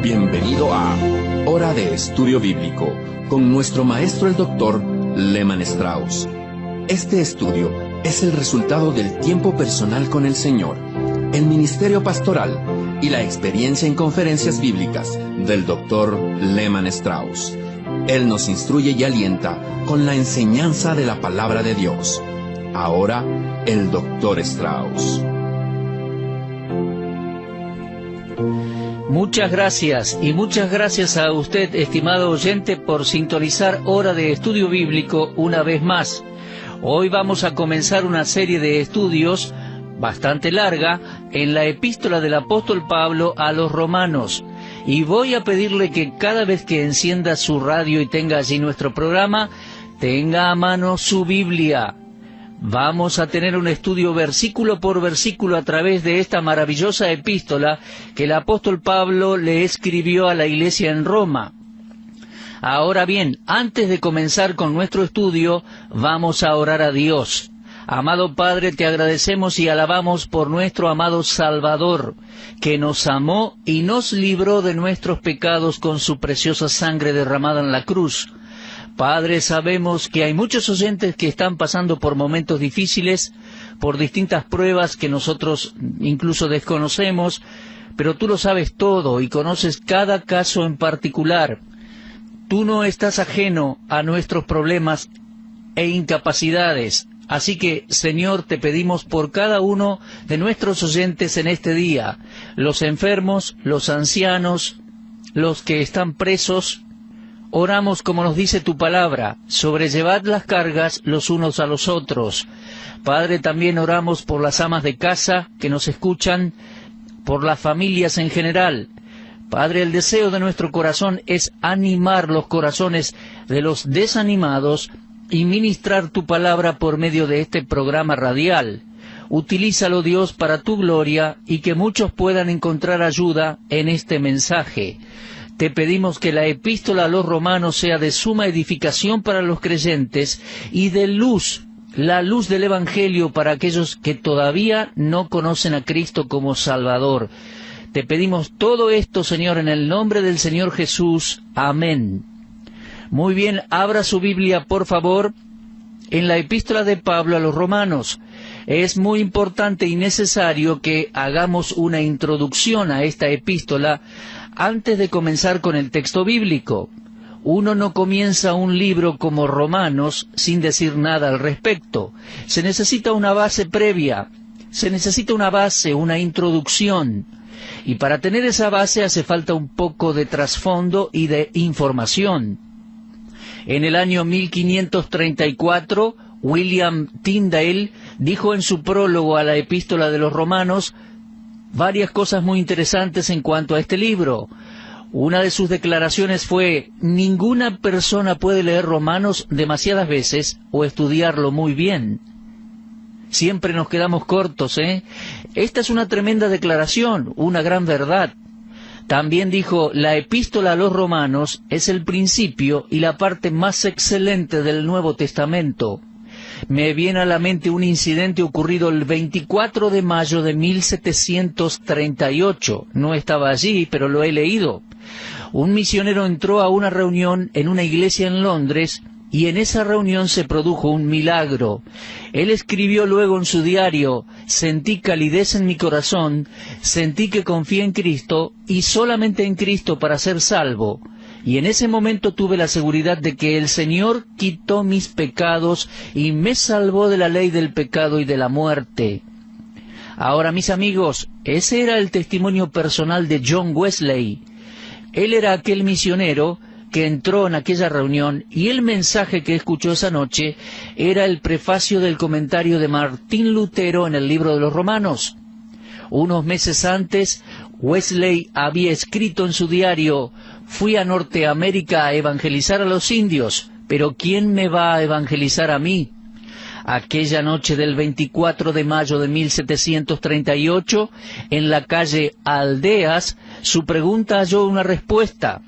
Bienvenido a Hora de Estudio Bíblico con nuestro maestro el Dr. Lehman Strauss. Este estudio es el resultado del tiempo personal con el Señor, el ministerio pastoral y la experiencia en conferencias bíblicas del Dr. Lehman Strauss. Él nos instruye y alienta con la enseñanza de la palabra de Dios. Ahora, el Dr. Strauss. Muchas gracias y muchas gracias a usted, estimado oyente, por sintonizar Hora de Estudio Bíblico una vez más. Hoy vamos a comenzar una serie de estudios bastante larga en la epístola del apóstol Pablo a los romanos. Y voy a pedirle que cada vez que encienda su radio y tenga allí nuestro programa, tenga a mano su Biblia. Vamos a tener un estudio versículo por versículo a través de esta maravillosa epístola que el apóstol Pablo le escribió a la iglesia en Roma. Ahora bien, antes de comenzar con nuestro estudio, vamos a orar a Dios. Amado Padre, te agradecemos y alabamos por nuestro amado Salvador, que nos amó y nos libró de nuestros pecados con su preciosa sangre derramada en la cruz. Padre, sabemos que hay muchos oyentes que están pasando por momentos difíciles, por distintas pruebas que nosotros incluso desconocemos, pero tú lo sabes todo y conoces cada caso en particular. Tú no estás ajeno a nuestros problemas e incapacidades. Así que, Señor, te pedimos por cada uno de nuestros oyentes en este día, los enfermos, los ancianos, los que están presos. Oramos como nos dice tu palabra, sobrellevad las cargas los unos a los otros. Padre, también oramos por las amas de casa que nos escuchan, por las familias en general. Padre, el deseo de nuestro corazón es animar los corazones de los desanimados y ministrar tu palabra por medio de este programa radial. Utilízalo, Dios, para tu gloria y que muchos puedan encontrar ayuda en este mensaje. Te pedimos que la epístola a los romanos sea de suma edificación para los creyentes y de luz, la luz del Evangelio para aquellos que todavía no conocen a Cristo como Salvador. Te pedimos todo esto, Señor, en el nombre del Señor Jesús. Amén. Muy bien, abra su Biblia, por favor, en la epístola de Pablo a los romanos. Es muy importante y necesario que hagamos una introducción a esta epístola antes de comenzar con el texto bíblico. Uno no comienza un libro como Romanos sin decir nada al respecto. Se necesita una base previa, se necesita una base, una introducción. Y para tener esa base hace falta un poco de trasfondo y de información. En el año 1534, William Tyndale dijo en su prólogo a la epístola de los romanos varias cosas muy interesantes en cuanto a este libro. Una de sus declaraciones fue: ninguna persona puede leer Romanos demasiadas veces o estudiarlo muy bien. Siempre nos quedamos cortos, ¿eh? Esta es una tremenda declaración, una gran verdad. También dijo: la epístola a los romanos es el principio y la parte más excelente del Nuevo Testamento. Me viene a la mente un incidente ocurrido el 24 de mayo de 1738. No estaba allí, pero lo he leído. Un misionero entró a una reunión en una iglesia en Londres y en esa reunión se produjo un milagro. Él escribió luego en su diario: sentí calidez en mi corazón, sentí que confié en Cristo y solamente en Cristo para ser salvo. Y en ese momento tuve la seguridad de que el Señor quitó mis pecados y me salvó de la ley del pecado y de la muerte. Ahora, mis amigos, ese era el testimonio personal de John Wesley. Él era aquel misionero que entró en aquella reunión y el mensaje que escuchó esa noche era el prefacio del comentario de Martín Lutero en el libro de los Romanos. Unos meses antes, Wesley había escrito en su diario: fui a Norteamérica a evangelizar a los indios, pero ¿quién me va a evangelizar a mí? Aquella noche del 24 de mayo de 1738, en la calle Aldeas, su pregunta halló una respuesta.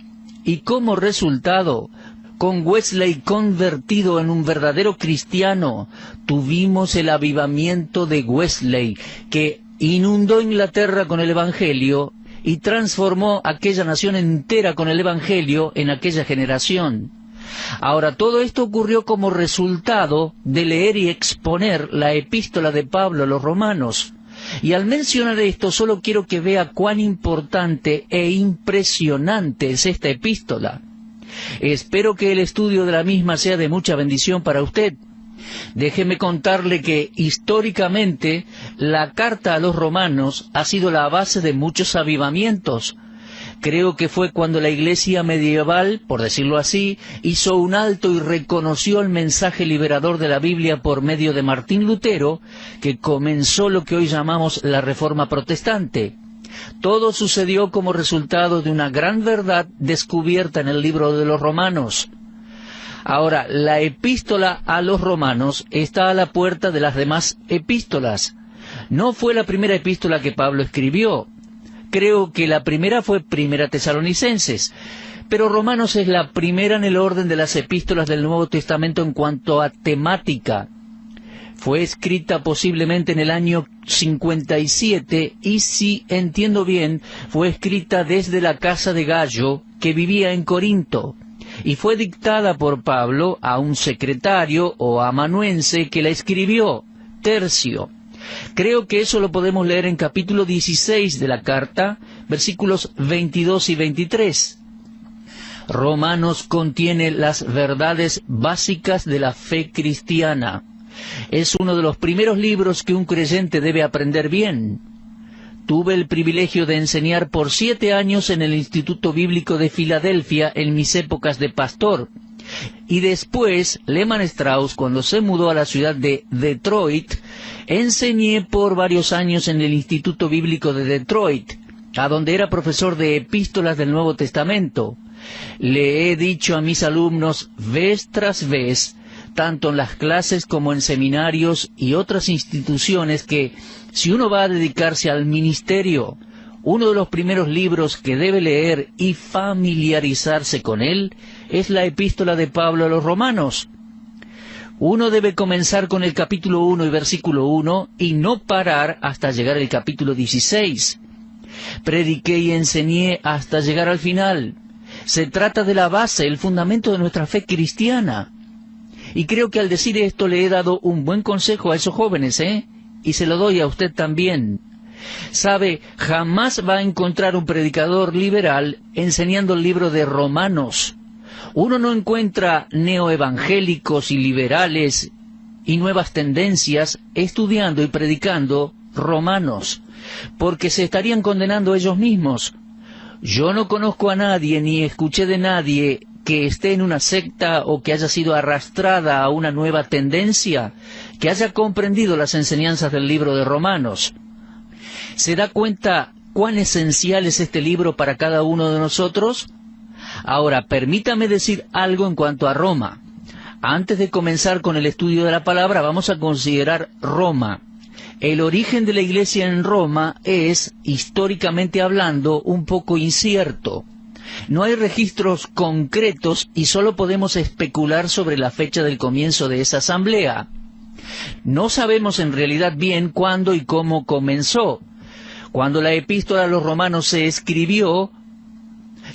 Y como resultado, con Wesley convertido en un verdadero cristiano, tuvimos el avivamiento de Wesley, que inundó Inglaterra con el Evangelio y transformó aquella nación entera con el Evangelio en aquella generación. Ahora, todo esto ocurrió como resultado de leer y exponer la epístola de Pablo a los romanos. Y al mencionar esto, solo quiero que vea cuán importante e impresionante es esta epístola. Espero que el estudio de la misma sea de mucha bendición para usted. Déjeme contarle que históricamente la carta a los romanos ha sido la base de muchos avivamientos. Creo que fue cuando la iglesia medieval, por decirlo así, hizo un alto y reconoció el mensaje liberador de la Biblia por medio de Martín Lutero, que comenzó lo que hoy llamamos la Reforma Protestante. Todo sucedió como resultado de una gran verdad descubierta en el libro de los Romanos. Ahora, la epístola a los romanos está a la puerta de las demás epístolas. No fue la primera epístola que Pablo escribió. Creo que la primera fue Primera Tesalonicenses, pero Romanos es la primera en el orden de las epístolas del Nuevo Testamento en cuanto a temática. Fue escrita posiblemente en el año 57 y, si entiendo bien, fue escrita desde la casa de Gallo, que vivía en Corinto, y fue dictada por Pablo a un secretario o amanuense que la escribió, Tercio. Creo que eso lo podemos leer en capítulo 16 de la carta, versículos 22 y 23. Romanos contiene las verdades básicas de la fe cristiana. Es uno de los primeros libros que un creyente debe aprender bien. Tuve el privilegio de enseñar por 7 años en el Instituto Bíblico de Filadelfia en mis épocas de pastor. Y después, Lehman Strauss, cuando se mudó a la ciudad de Detroit, enseñé por varios años en el Instituto Bíblico de Detroit, a donde era profesor de epístolas del Nuevo Testamento. Le he dicho a mis alumnos vez tras vez, tanto en las clases como en seminarios y otras instituciones, que si uno va a dedicarse al ministerio, uno de los primeros libros que debe leer y familiarizarse con él es la epístola de Pablo a los romanos. Uno debe comenzar con el capítulo 1 y versículo 1 y no parar hasta llegar al capítulo 16. Prediqué y enseñé hasta llegar al final. Se trata de la base, el fundamento de nuestra fe cristiana. Y creo que al decir esto le he dado un buen consejo a esos jóvenes, y se lo doy a usted también. Sabe, jamás va a encontrar un predicador liberal enseñando el libro de Romanos. Uno no encuentra neoevangélicos y liberales y nuevas tendencias estudiando y predicando Romanos, porque se estarían condenando ellos mismos. Yo no conozco a nadie ni escuché de nadie que esté en una secta o que haya sido arrastrada a una nueva tendencia, que haya comprendido las enseñanzas del libro de Romanos. ¿Se da cuenta cuán esencial es este libro para cada uno de nosotros? Ahora, permítame decir algo en cuanto a Roma. Antes de comenzar con el estudio de la palabra, vamos a considerar Roma. El origen de la iglesia en Roma es, históricamente hablando, un poco incierto. No hay registros concretos y solo podemos especular sobre la fecha del comienzo de esa asamblea. No sabemos en realidad bien cuándo y cómo comenzó. Cuando la epístola a los romanos se escribió,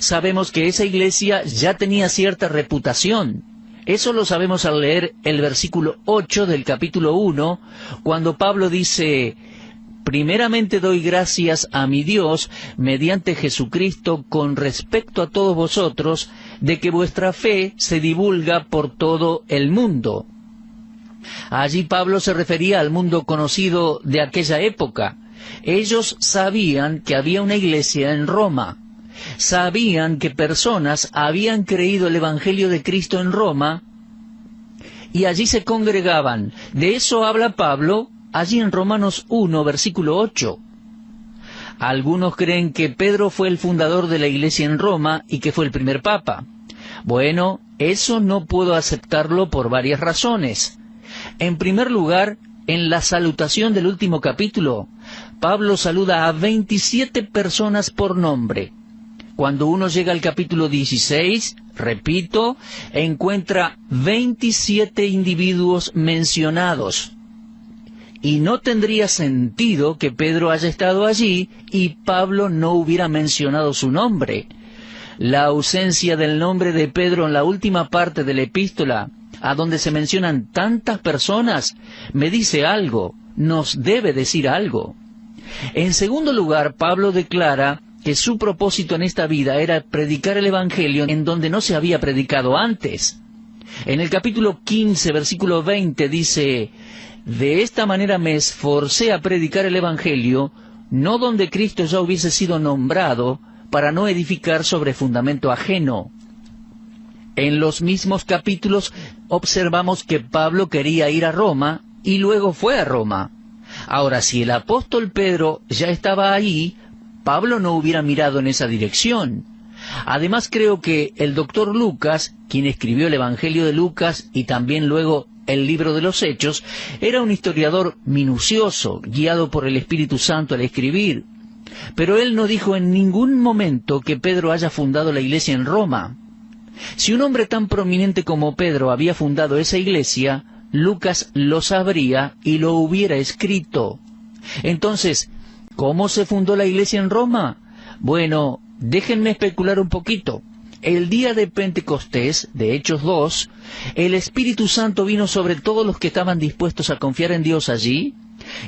sabemos que esa iglesia ya tenía cierta reputación. Eso lo sabemos al leer el versículo 8 del capítulo 1, cuando Pablo dice: primeramente doy gracias a mi Dios mediante Jesucristo con respecto a todos vosotros, de que vuestra fe se divulga por todo el mundo. Allí Pablo se refería al mundo conocido de aquella época. Ellos sabían que había una iglesia en Roma. Sabían que personas habían creído el Evangelio de Cristo en Roma y allí se congregaban. De eso habla Pablo allí en Romanos 1, versículo 8. Algunos creen que Pedro fue el fundador de la iglesia en Roma y que fue el primer papa. Bueno, eso no puedo aceptarlo por varias razones. En primer lugar, en la salutación del último capítulo, Pablo saluda a 27 personas por nombre. Cuando uno llega al capítulo 16, repito, encuentra 27 individuos mencionados. y no tendría sentido que Pedro haya estado allí y Pablo no hubiera mencionado su nombre. La ausencia del nombre de Pedro en la última parte de la epístola, a donde se mencionan tantas personas, me dice algo, nos debe decir algo. En segundo lugar, Pablo declara que su propósito en esta vida era predicar el Evangelio en donde no se había predicado antes. En el capítulo 15, versículo 20 dice: «De esta manera me esforcé a predicar el Evangelio, no donde Cristo ya hubiese sido nombrado, para no edificar sobre fundamento ajeno». En los mismos capítulos observamos que Pablo quería ir a Roma y luego fue a Roma. Ahora, si el apóstol Pedro ya estaba ahí, Pablo no hubiera mirado en esa dirección. Además, creo que el doctor Lucas, quien escribió el Evangelio de Lucas y también luego el libro de los Hechos, era un historiador minucioso, guiado por el Espíritu Santo al escribir. Pero él no dijo en ningún momento que Pedro haya fundado la iglesia en Roma. Si un hombre tan prominente como Pedro había fundado esa iglesia, Lucas lo sabría y lo hubiera escrito. Entonces, ¿cómo se fundó la iglesia en Roma? Bueno, déjenme especular un poquito. El día de Pentecostés, de Hechos 2, el Espíritu Santo vino sobre todos los que estaban dispuestos a confiar en Dios allí,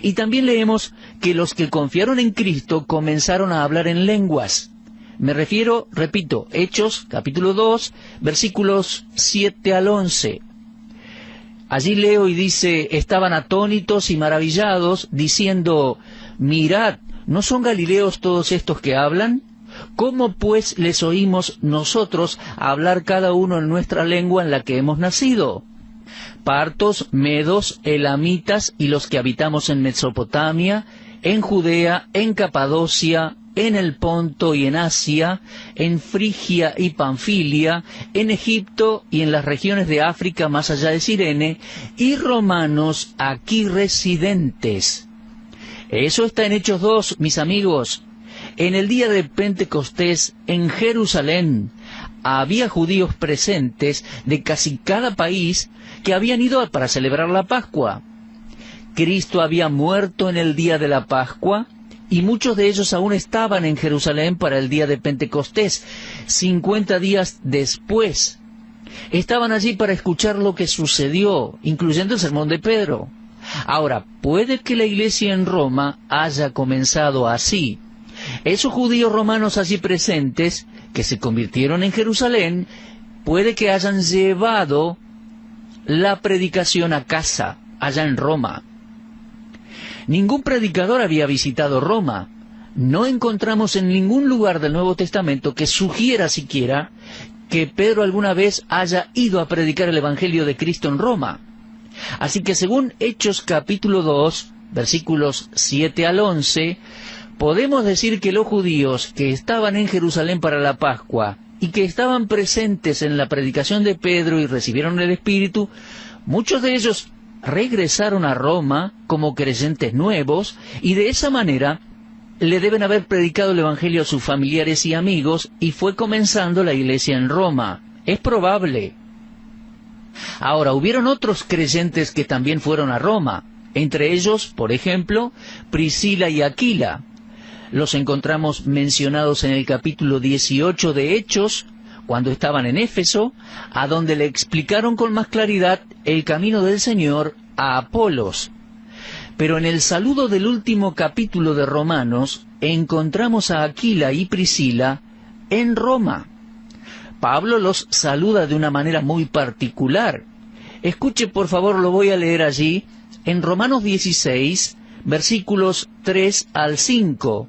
y también leemos que los que confiaron en Cristo comenzaron a hablar en lenguas. Me refiero, repito, Hechos, capítulo 2, versículos 7 al 11. Allí leo y dice: «Estaban atónitos y maravillados, diciendo: mirad, ¿no son galileos todos estos que hablan? ¿Cómo pues les oímos nosotros hablar cada uno en nuestra lengua en la que hemos nacido? Partos, medos, elamitas y los que habitamos en Mesopotamia, en Judea, en Capadocia, en el Ponto y en Asia, en Frigia y Panfilia, en Egipto y en las regiones de África más allá de Cirene, y romanos aquí residentes». Eso está en Hechos 2, mis amigos. En el día de Pentecostés, en Jerusalén, había judíos presentes de casi cada país que habían ido para celebrar la Pascua. Cristo había muerto en el día de la Pascua, y muchos de ellos aún estaban en Jerusalén para el día de Pentecostés, 50 días después. Estaban allí para escuchar lo que sucedió, incluyendo el sermón de Pedro. Ahora, puede que la iglesia en Roma haya comenzado así. Esos judíos romanos allí presentes, que se convirtieron en Jerusalén, puede que hayan llevado la predicación a casa, allá en Roma. Ningún predicador había visitado Roma. No encontramos en ningún lugar del Nuevo Testamento que sugiera siquiera que Pedro alguna vez haya ido a predicar el Evangelio de Cristo en Roma. Así que según Hechos capítulo 2, versículos 7 al 11, podemos decir que los judíos que estaban en Jerusalén para la Pascua y que estaban presentes en la predicación de Pedro y recibieron el Espíritu, muchos de ellos regresaron a Roma como creyentes nuevos, y de esa manera le deben haber predicado el Evangelio a sus familiares y amigos, y fue comenzando la iglesia en Roma. Es probable. Ahora, hubieron otros creyentes que también fueron a Roma, entre ellos, por ejemplo, Priscila y Aquila. Los encontramos mencionados en el capítulo 18 de Hechos, cuando estaban en Éfeso, a donde le explicaron con más claridad el camino del Señor a Apolos. Pero en el saludo del último capítulo de Romanos, encontramos a Aquila y Priscila en Roma. Pablo los saluda de una manera muy particular. Escuche, por favor, lo voy a leer allí, en Romanos 16, versículos 3 al 5.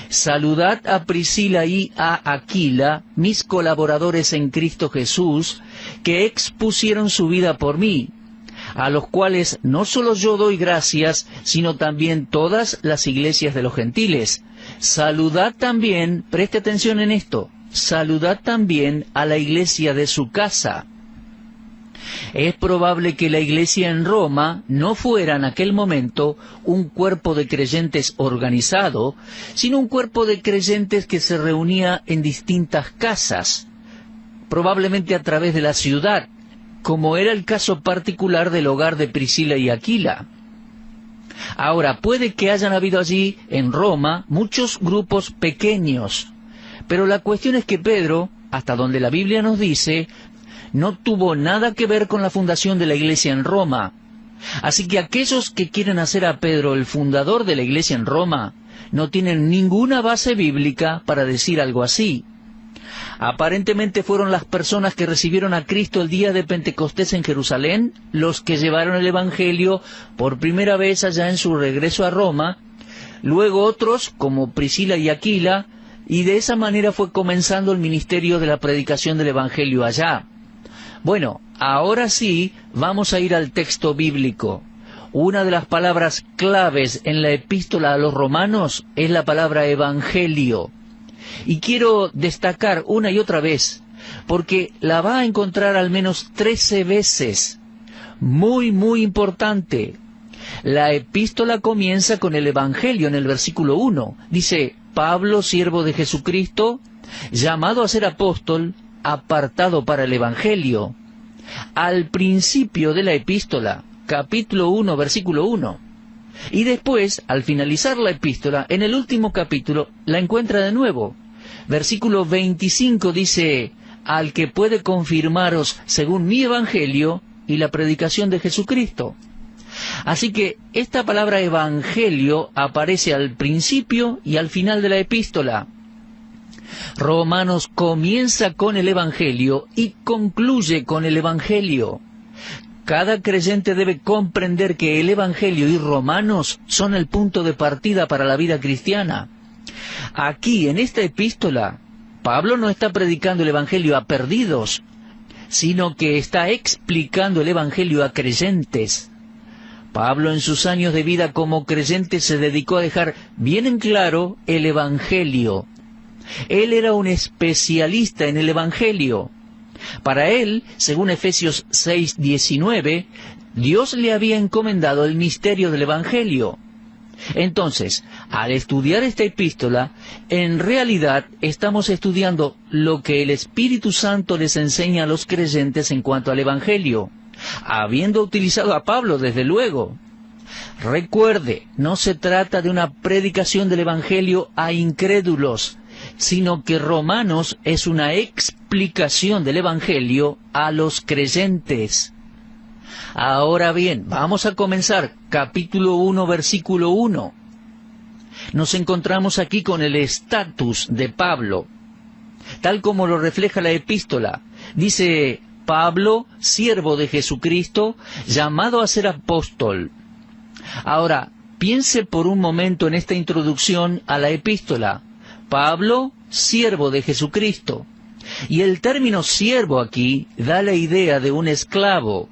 «Saludad a Priscila y a Aquila, mis colaboradores en Cristo Jesús, que expusieron su vida por mí, a los cuales no solo yo doy gracias, sino también todas las iglesias de los gentiles. Saludad también», preste atención en esto, «saludad también a la iglesia de su casa». Es probable que la iglesia en Roma no fuera en aquel momento un cuerpo de creyentes organizado, sino un cuerpo de creyentes que se reunía en distintas casas, probablemente a través de la ciudad, como era el caso particular del hogar de Priscila y Aquila. Ahora, puede que hayan habido allí, en Roma, muchos grupos pequeños, pero la cuestión es que Pedro, hasta donde la Biblia nos dice, no tuvo nada que ver con la fundación de la iglesia en Roma. Así que aquellos que quieren hacer a Pedro el fundador de la iglesia en Roma, no tienen ninguna base bíblica para decir algo así. Aparentemente fueron las personas que recibieron a Cristo el día de Pentecostés en Jerusalén los que llevaron el Evangelio por primera vez allá en su regreso a Roma, luego otros como Priscila y Aquila, y de esa manera fue comenzando el ministerio de la predicación del Evangelio allá. Bueno, ahora sí vamos a ir al texto bíblico. Una de las palabras claves en la epístola a los romanos es la palabra evangelio. Y quiero destacar una y otra vez, porque la va a encontrar al menos 13 veces. Muy importante. La epístola comienza con el evangelio en el versículo 1. Dice, Pablo, siervo de Jesucristo, llamado a ser apóstol, apartado para el evangelio. Al principio de la epístola, capítulo 1, versículo 1. Y después, al finalizar la epístola, en el último capítulo, la encuentra de nuevo. Versículo 25 dice, al que puede confirmaros según mi evangelio y la predicación de Jesucristo. Así que esta palabra evangelio aparece al principio y al final de la epístola. Romanos comienza con el evangelio y concluye con el evangelio. Cada creyente debe comprender que el evangelio y Romanos son el punto de partida para la vida cristiana. Aquí, en esta epístola, Pablo no está predicando el evangelio a perdidos, sino que está explicando el evangelio a creyentes. Pablo en sus años de vida como creyente se dedicó a dejar bien en claro el evangelio. Él era un especialista en el evangelio. Para él, según Efesios 6:19, Dios le había encomendado el misterio del evangelio. Entonces, al estudiar esta epístola, en realidad estamos estudiando lo que el Espíritu Santo les enseña a los creyentes en cuanto al evangelio, habiendo utilizado a Pablo desde luego. Recuerde, no se trata de una predicación del evangelio a incrédulos, sino que Romanos es una explicación del evangelio a los creyentes. Ahora bien, vamos a comenzar capítulo 1, versículo 1. Nos encontramos aquí con el estatus de Pablo, tal como lo refleja la epístola. Dice, Pablo, siervo de Jesucristo, llamado a ser apóstol. Ahora, piense por un momento en esta introducción a la epístola. Pablo, siervo de Jesucristo. Y el término siervo aquí da la idea de un esclavo.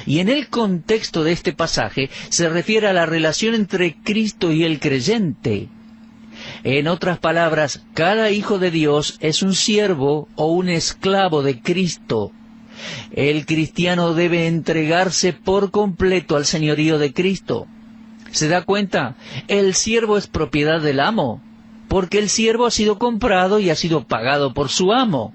Y en el contexto de este pasaje se refiere a la relación entre Cristo y el creyente. En otras palabras, cada hijo de Dios es un siervo o un esclavo de Cristo. El cristiano debe entregarse por completo al señorío de Cristo. ¿Se da cuenta? El siervo es propiedad del amo, porque el siervo ha sido comprado y ha sido pagado por su amo.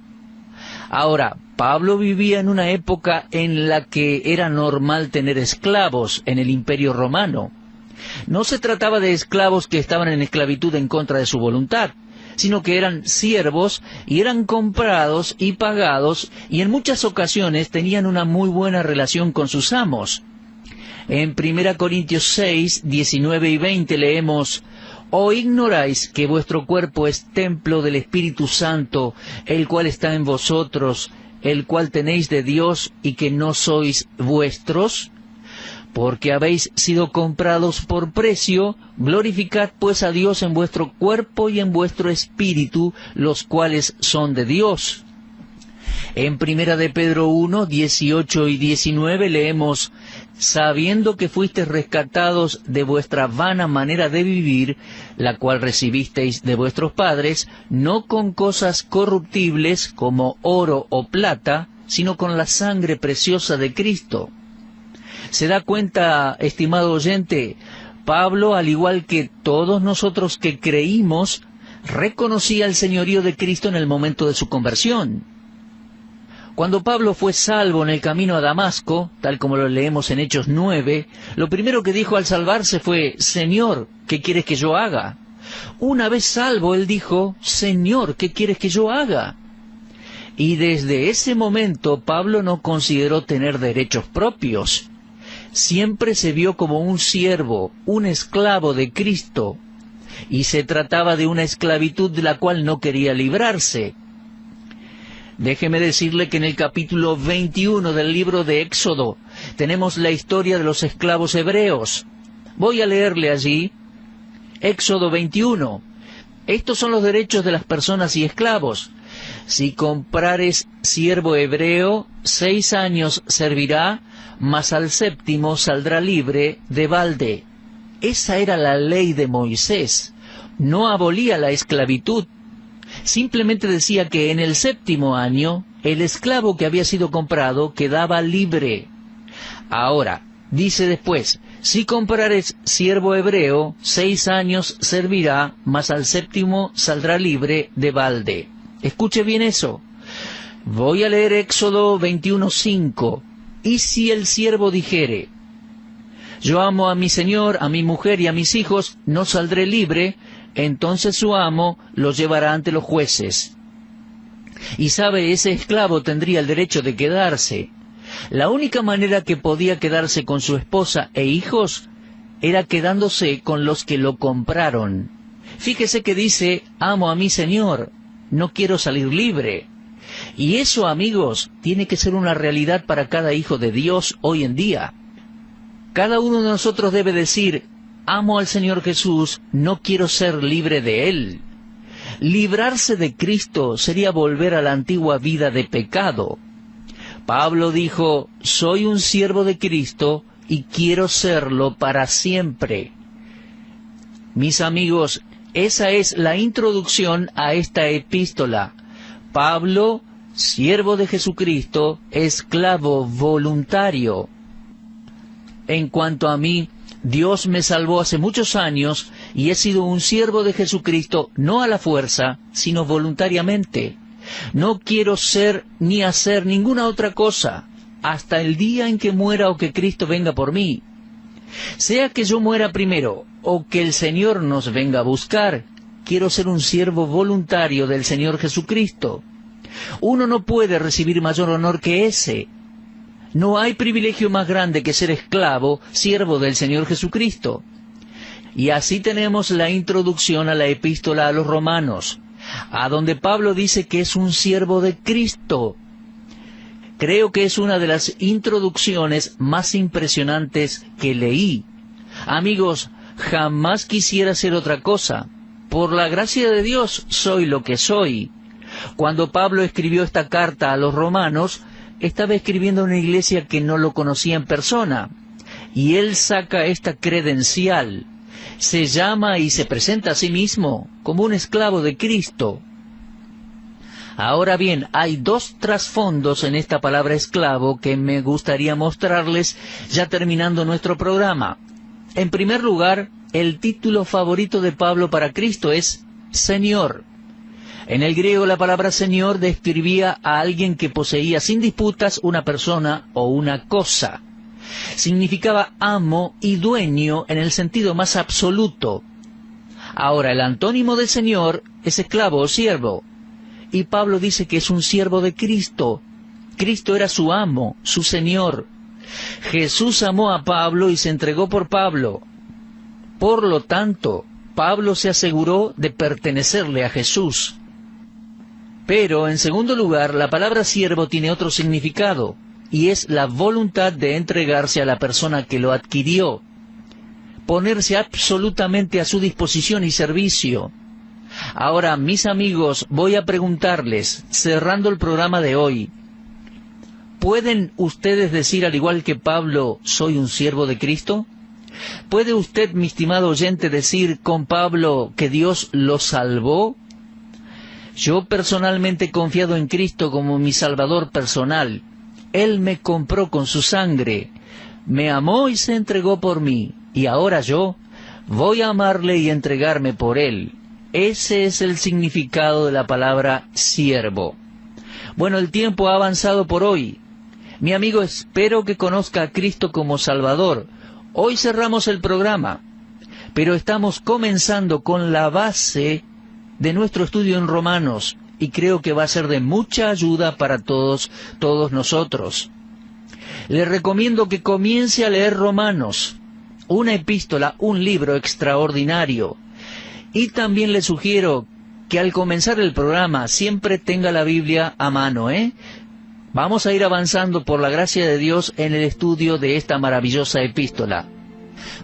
Ahora, Pablo vivía en una época en la que era normal tener esclavos en el Imperio Romano. No se trataba de esclavos que estaban en esclavitud en contra de su voluntad, sino que eran siervos y eran comprados y pagados, y en muchas ocasiones tenían una muy buena relación con sus amos. En 1 Corintios 6, 19 y 20 leemos, ¿O ignoráis que vuestro cuerpo es templo del Espíritu Santo, el cual está en vosotros, el cual tenéis de Dios, y que no sois vuestros? Porque habéis sido comprados por precio, glorificad pues a Dios en vuestro cuerpo y en vuestro espíritu, los cuales son de Dios. En 1 de Pedro 1, 18 y 19 leemos, sabiendo que fuisteis rescatados de vuestra vana manera de vivir, la cual recibisteis de vuestros padres, no con cosas corruptibles como oro o plata, sino con la sangre preciosa de Cristo. ¿Se da cuenta, estimado oyente? Pablo, al igual que todos nosotros que creímos, reconocía el señorío de Cristo en el momento de su conversión. Cuando Pablo fue salvo en el camino a Damasco, tal como lo leemos en Hechos 9, lo primero que dijo al salvarse fue: Señor, ¿qué quieres que yo haga? Una vez salvo, él dijo: Señor, ¿qué quieres que yo haga? Y desde ese momento Pablo no consideró tener derechos propios. Siempre se vio como un siervo, un esclavo de Cristo, y se trataba de una esclavitud de la cual no quería librarse. Déjeme decirle que en el capítulo 21 del libro de Éxodo tenemos la historia de los esclavos hebreos. Voy a leerle allí, Éxodo 21. Estos son los derechos de las personas y esclavos. Si comprares siervo hebreo, 6 años servirá, mas al 7º saldrá libre de balde. Esa era la ley de Moisés. No abolía la esclavitud. Simplemente decía que en el 7º año, el esclavo que había sido comprado quedaba libre. Ahora, dice después: si comprares siervo hebreo, 6 años servirá, mas al 7º saldrá libre de balde. Escuche bien eso. Voy a leer Éxodo 21:5. Y si el siervo dijere: yo amo a mi señor, a mi mujer y a mis hijos, no saldré libre, entonces su amo lo llevará ante los jueces. Y sabe, ese esclavo tendría el derecho de quedarse. La única manera que podía quedarse con su esposa e hijos era quedándose con los que lo compraron. Fíjese que dice: amo a mi señor, no quiero salir libre. Y eso, amigos, tiene que ser una realidad para cada hijo de Dios hoy en día. Cada uno de nosotros debe decir: amo al Señor Jesús, no quiero ser libre de Él. Librarse de Cristo sería volver a la antigua vida de pecado. Pablo dijo: soy un siervo de Cristo y quiero serlo para siempre. Mis amigos, esa es la introducción a esta epístola. Pablo, siervo de Jesucristo, esclavo voluntario. En cuanto a mí, Dios me salvó hace muchos años y he sido un siervo de Jesucristo, no a la fuerza, sino voluntariamente. No quiero ser ni hacer ninguna otra cosa, hasta el día en que muera o que Cristo venga por mí. Sea que yo muera primero o que el Señor nos venga a buscar, quiero ser un siervo voluntario del Señor Jesucristo. Uno no puede recibir mayor honor que ese. No hay privilegio más grande que ser esclavo, siervo del Señor Jesucristo. Y así tenemos la introducción a la epístola a los Romanos, a donde Pablo dice que es un siervo de Cristo. Creo que es una de las introducciones más impresionantes que leí. Amigos, jamás quisiera ser otra cosa. Por la gracia de Dios soy lo que soy. Cuando Pablo escribió esta carta a los romanos, estaba escribiendo a una iglesia que no lo conocía en persona. Y él saca esta credencial. Se llama y se presenta a sí mismo como un esclavo de Cristo. Ahora bien, hay 2 trasfondos en esta palabra esclavo que me gustaría mostrarles ya terminando nuestro programa. En primer lugar, el título favorito de Pablo para Cristo es Señor. En el griego la palabra Señor describía a alguien que poseía sin disputas una persona o una cosa. Significaba amo y dueño en el sentido más absoluto. Ahora, el antónimo de Señor es esclavo o siervo. Y Pablo dice que es un siervo de Cristo. Cristo era su amo, su Señor. Jesús amó a Pablo y se entregó por Pablo. Por lo tanto, Pablo se aseguró de pertenecerle a Jesús. Pero, en segundo lugar, la palabra siervo tiene otro significado, y es la voluntad de entregarse a la persona que lo adquirió, ponerse absolutamente a su disposición y servicio. Ahora, mis amigos, voy a preguntarles, cerrando el programa de hoy, ¿pueden ustedes decir, al igual que Pablo, soy un siervo de Cristo? ¿Puede usted, mi estimado oyente, decir con Pablo que Dios lo salvó? Yo personalmente he confiado en Cristo como mi Salvador personal. Él me compró con su sangre, me amó y se entregó por mí, y ahora yo voy a amarle y entregarme por Él. Ese es el significado de la palabra siervo. Bueno, el tiempo ha avanzado por hoy. Mi amigo, espero que conozca a Cristo como Salvador. Hoy cerramos el programa, pero estamos comenzando con la base de nuestro estudio en Romanos, y creo que va a ser de mucha ayuda para todos nosotros. Le recomiendo que comience a leer Romanos, una epístola, un libro extraordinario. Y también le sugiero que al comenzar el programa siempre tenga la Biblia a mano, Vamos a ir avanzando por la gracia de Dios en el estudio de esta maravillosa epístola.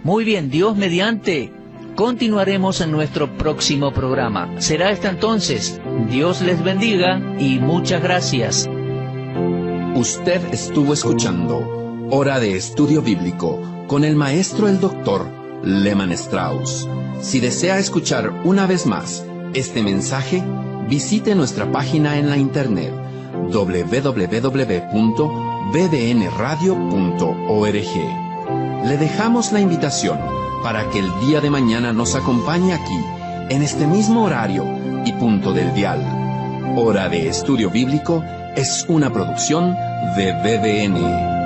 Muy bien, Dios mediante, continuaremos en nuestro próximo programa. Será hasta entonces. Dios les bendiga y muchas gracias. Usted estuvo escuchando Hora de Estudio Bíblico con el maestro el doctor Lehmann Strauss. Si desea escuchar una vez más este mensaje, visite nuestra página en la internet www.bbnradio.org. Le dejamos la invitación para que el día de mañana nos acompañe aquí, en este mismo horario y punto del dial. Hora de Estudio Bíblico es una producción de BBN.